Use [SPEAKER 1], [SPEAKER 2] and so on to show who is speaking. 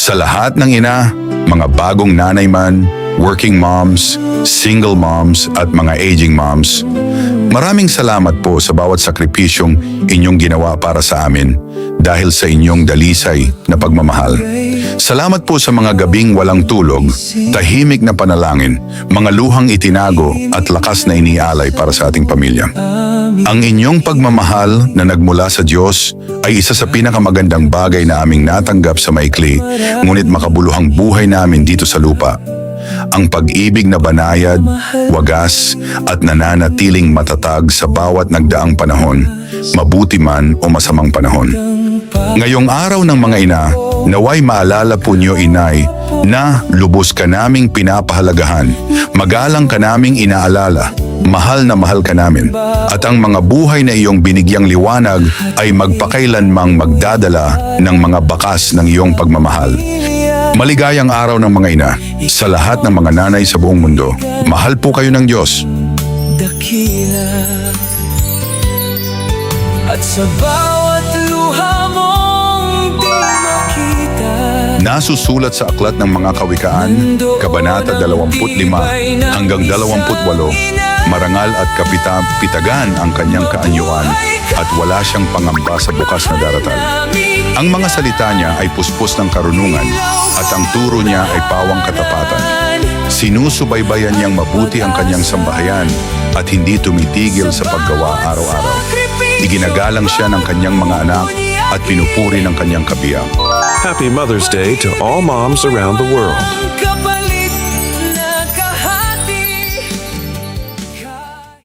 [SPEAKER 1] Sa lahat ng ina, mga bagong nanay man, working moms, single moms at mga aging moms, maraming salamat po sa bawat sakripisyong inyong ginawa para sa amin dahil sa inyong dalisay na pagmamahal. Salamat po sa mga gabing walang tulog, tahimik na panalangin, mga luhang itinago at lakas na inialay para sa ating pamilya. Ang inyong pagmamahal na nagmula sa Diyos ay isa sa pinakamagandang bagay na aming natanggap sa maikli, ngunit makabuluhang buhay namin dito sa lupa. Ang pag-ibig na banayad, wagas at nananatiling matatag sa bawat nagdaang panahon, mabuti man o masamang panahon. Ngayong araw ng mga ina, naway maalala po niyo, inay, na lubos ka naming pinapahalagahan, magalang ka naming inaalala, mahal na mahal ka namin, at ang mga buhay na iyong binigyang liwanag ay magpakailanmang magdadala ng mga bakas ng iyong pagmamahal. Maligayang araw ng mga ina sa lahat ng mga nanay sa buong mundo. Mahal po kayo ng Diyos.
[SPEAKER 2] Dakila at sa bawat luha mong di makita.
[SPEAKER 1] Nasusulat sa Aklat ng Mga Kawikaan, Kabanata 25 hanggang 28, marangal at kapitagan ang kanyang kaanyuan at wala siyang pangamba sa bukas na daratal. Ang mga salita niya ay puspos ng karunungan at ang turo niya ay pawang katapatan. Sinusubaybayan niyang mabuti ang kanyang sambahayan at hindi tumitigil sa paggawa araw-araw. Iginagalang siya ng kanyang mga anak at pinupuri ng kanyang kabiyak.
[SPEAKER 3] Happy Mother's Day to all moms around the world.